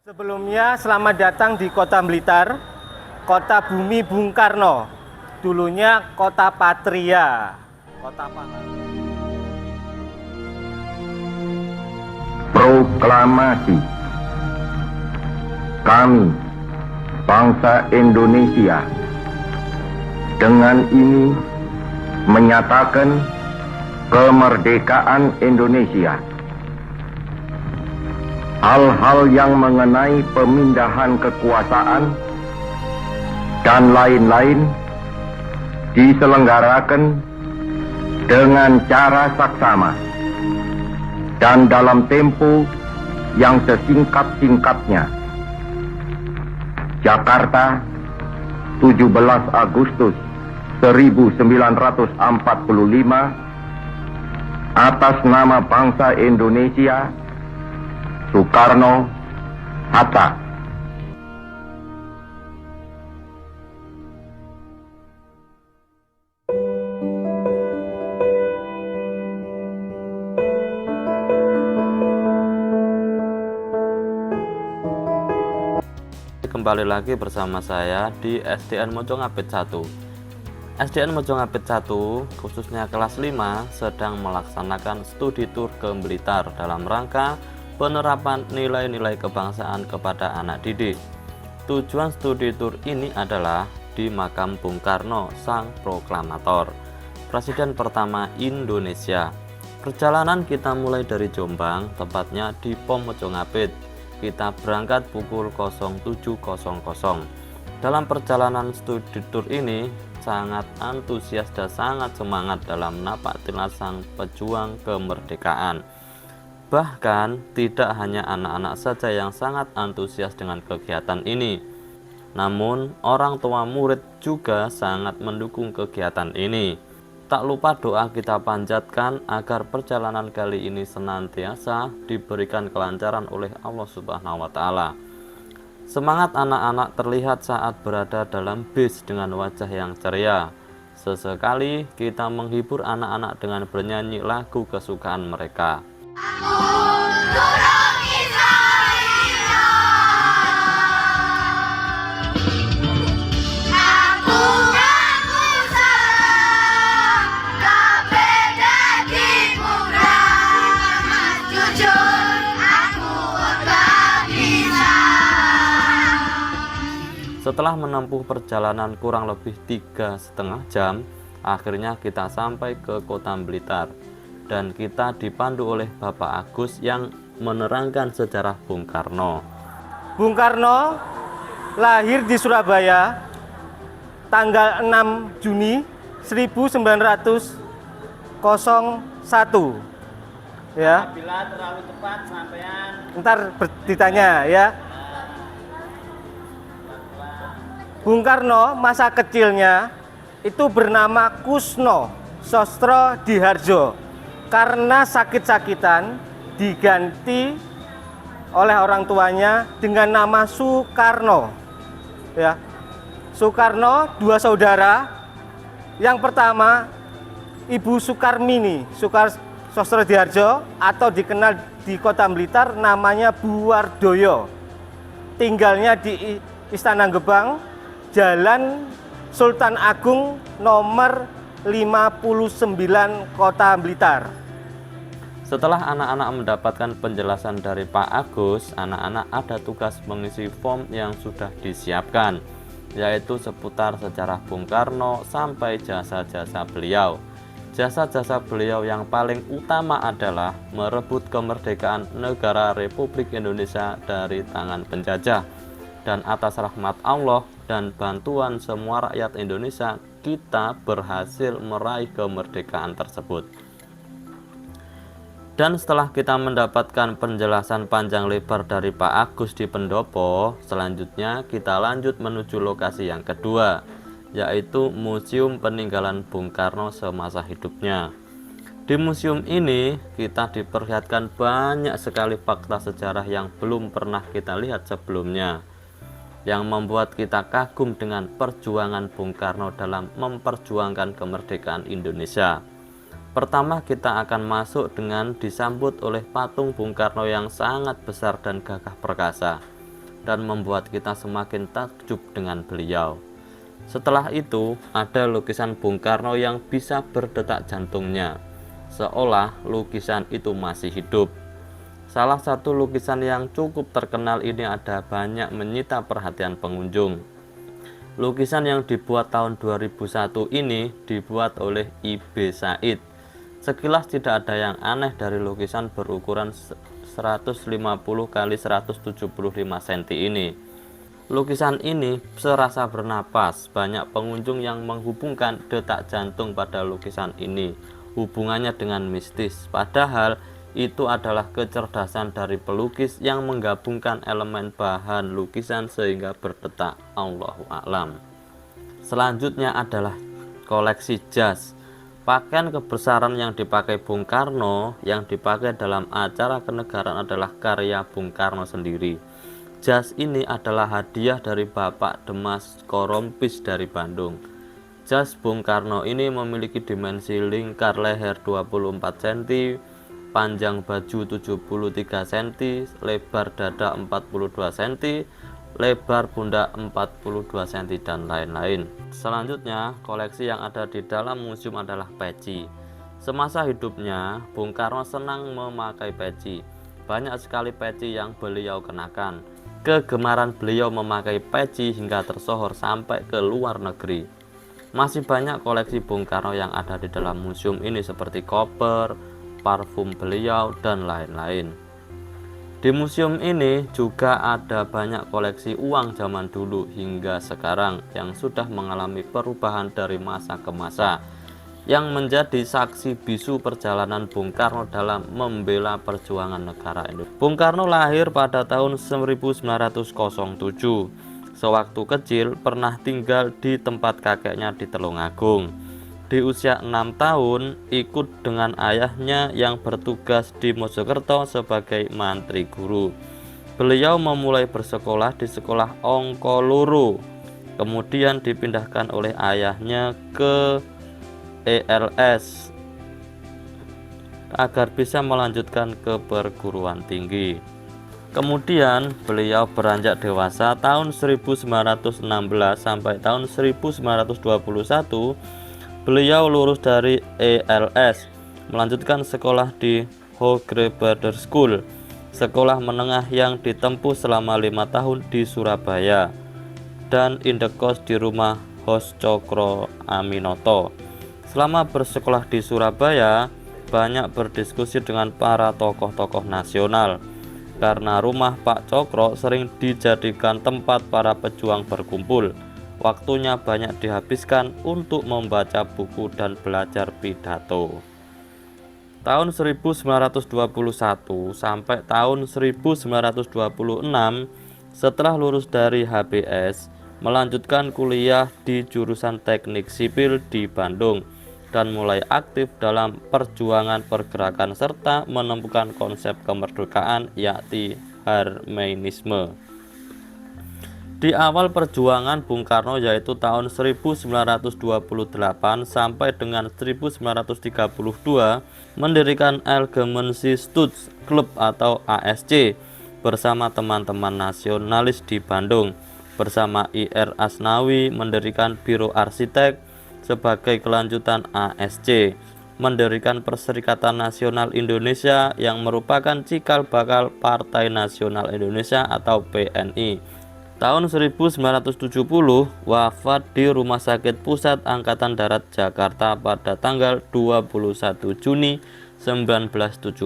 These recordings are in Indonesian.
Sebelumnya, selamat datang di Kota Blitar, kota bumi Bung Karno. Dulunya kota Patria, kota pahlawan. Proklamasi. Kami, bangsa Indonesia, dengan ini menyatakan kemerdekaan Indonesia. Hal-hal yang mengenai pemindahan kekuasaan dan lain-lain diselenggarakan dengan cara saksama dan dalam tempo yang sesingkat-singkatnya. Jakarta, 17 Agustus 1945, atas nama bangsa Indonesia, Soekarno, Hatta. Kembali lagi bersama saya di SDN Mojongapit 1. SDN Mojongapit 1 khususnya kelas 5 sedang melaksanakan studi tur ke Blitar dalam rangka penerapan nilai-nilai kebangsaan kepada anak didik. Tujuan studi tur ini adalah di makam Bung Karno, sang proklamator, Presiden pertama Indonesia. Perjalanan kita mulai dari Jombang, tepatnya di POM Mojongapit. Kita berangkat pukul 07.00. Dalam perjalanan studi tur ini sangat antusias dan sangat semangat dalam napak tilas sang pejuang kemerdekaan. Bahkan tidak hanya anak-anak saja yang sangat antusias dengan kegiatan ini, namun orang tua murid juga sangat mendukung kegiatan ini. Tak lupa doa kita panjatkan agar perjalanan kali ini senantiasa diberikan kelancaran oleh Allah Subhanahu wa Ta'ala. Semangat anak-anak terlihat saat berada dalam bis dengan wajah yang ceria. Sesekali kita menghibur anak-anak dengan bernyanyi lagu kesukaan mereka. Setelah menempuh perjalanan kurang lebih 3,5 jam, akhirnya kita sampai ke Kota Blitar dan kita dipandu oleh Bapak Agus yang menerangkan sejarah Bung Karno. Bung Karno lahir di Surabaya tanggal 6 Juni 1901. Ya. Bila terlalu cepat sampean Ntar ditanya ya. Bung Karno masa kecilnya itu bernama Kusno Sostro Diharjo. Karena sakit-sakitan diganti oleh orang tuanya dengan nama Soekarno. Ya. Soekarno dua saudara. Yang pertama Ibu Sukarmini Sostro Diharjo atau dikenal di Kota Blitar namanya Bu Wardoyo. Tinggalnya di Istana Gebang, Jalan Sultan Agung nomor 59 Kota Blitar. Setelah anak-anak mendapatkan penjelasan dari Pak Agus, anak-anak ada tugas mengisi form yang sudah disiapkan, yaitu seputar sejarah Bung Karno sampai jasa-jasa beliau. Jasa-jasa beliau yang paling utama adalah merebut kemerdekaan negara Republik Indonesia dari tangan penjajah. Dan atas rahmat Allah dan bantuan semua rakyat Indonesia, kita berhasil meraih kemerdekaan tersebut. Dan setelah kita mendapatkan penjelasan panjang lebar dari Pak Agus di pendopo, selanjutnya kita lanjut menuju lokasi yang kedua, yaitu Museum Peninggalan Bung Karno semasa hidupnya. Di museum ini kita diperlihatkan banyak sekali fakta sejarah yang belum pernah kita lihat sebelumnya, yang membuat kita kagum dengan perjuangan Bung Karno dalam memperjuangkan kemerdekaan Indonesia. Pertama, kita akan masuk dengan disambut oleh patung Bung Karno yang sangat besar dan gagah perkasa. dan membuat kita semakin takjub dengan beliau. Setelah itu, ada lukisan Bung Karno yang bisa berdetak jantungnya, seolah lukisan itu masih hidup. Salah satu lukisan yang cukup terkenal ini ada banyak menyita perhatian pengunjung. Lukisan yang dibuat tahun 2001 ini dibuat oleh I.B. Said. Sekilas tidak ada yang aneh dari lukisan berukuran 150 x 175 cm ini. Lukisan ini serasa bernapas. Banyak pengunjung yang menghubungkan detak jantung pada lukisan ini, hubungannya dengan mistis. Padahal itu adalah kecerdasan dari pelukis yang menggabungkan elemen bahan lukisan sehingga berdetak. Allahu a'lam. Selanjutnya adalah koleksi jas. Pakaian kebesaran yang dipakai Bung Karno yang dipakai dalam acara kenegaraan adalah karya Bung Karno sendiri. Jas ini adalah hadiah dari Bapak Demas Korompis dari Bandung. Jas Bung Karno ini memiliki dimensi lingkar leher 24 cm, panjang baju 73 cm, lebar dada 42 cm, lebar pundak 42 cm, dan lain-lain. Selanjutnya, koleksi yang ada di dalam museum adalah peci. Semasa hidupnya, Bung Karno senang memakai peci. Banyak sekali peci yang beliau kenakan. Kegemaran beliau memakai peci hingga tersohor sampai ke luar negeri. Masih banyak koleksi Bung Karno yang ada di dalam museum ini seperti koper, parfum beliau, dan lain-lain. Di museum ini juga ada banyak koleksi uang zaman dulu hingga sekarang yang sudah mengalami perubahan dari masa ke masa, yang menjadi saksi bisu perjalanan Bung Karno dalam membela perjuangan negara Indonesia. Bung Karno lahir pada tahun 1907. Sewaktu kecil pernah tinggal di tempat kakeknya di Tulungagung. Di usia 6 tahun ikut dengan ayahnya yang bertugas di Mojokerto sebagai mantri guru. Beliau memulai bersekolah di sekolah Ongkoloro, kemudian dipindahkan oleh ayahnya ke ELS agar bisa melanjutkan ke perguruan tinggi. Kemudian beliau beranjak dewasa tahun 1916 sampai tahun 1921. Beliau lulus dari ELS, melanjutkan sekolah di Hogre Border School, sekolah menengah yang ditempuh selama 5 tahun di Surabaya, dan indekos di rumah Hos Cokro Aminoto. Selama bersekolah di Surabaya, banyak berdiskusi dengan para tokoh-tokoh nasional, karena rumah Pak Cokro sering dijadikan tempat para pejuang berkumpul. Waktunya banyak dihabiskan untuk membaca buku dan belajar pidato. Tahun 1921 sampai tahun 1926, setelah lulus dari HBS, melanjutkan kuliah di jurusan Teknik Sipil di Bandung dan mulai aktif dalam perjuangan pergerakan serta menemukan konsep kemerdekaan, yakni Harmenisme. Di awal perjuangan Bung Karno, yaitu tahun 1928 sampai dengan 1932, mendirikan Algemeense Studs Club atau ASC bersama teman-teman nasionalis di Bandung. Bersama IR Asnawi mendirikan Biro Arsitek sebagai kelanjutan ASC, mendirikan Perserikatan Nasional Indonesia yang merupakan cikal bakal Partai Nasional Indonesia atau PNI. Tahun 1970 wafat di Rumah Sakit Pusat Angkatan Darat Jakarta pada tanggal 21 Juni 1970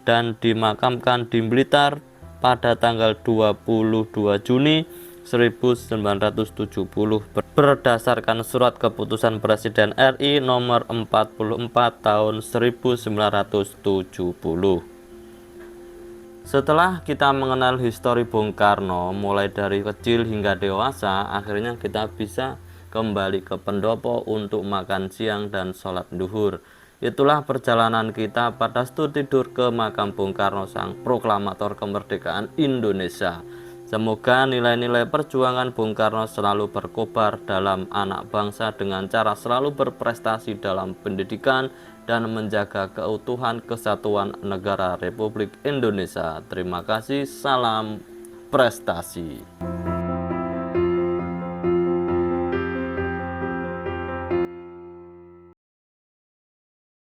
dan dimakamkan di Blitar pada tanggal 22 Juni 1970 berdasarkan surat keputusan Presiden RI nomor 44 tahun 1970. Setelah kita mengenal histori Bung Karno mulai dari kecil hingga dewasa, akhirnya kita bisa kembali ke pendopo untuk makan siang dan sholat duhur. Itulah perjalanan kita pada studi tidur ke makam Bung Karno, sang proklamator kemerdekaan Indonesia. Semoga nilai-nilai perjuangan Bung Karno selalu berkobar dalam anak bangsa dengan cara selalu berprestasi dalam pendidikan dan menjaga keutuhan kesatuan negara Republik Indonesia. Terima kasih. Salam prestasi.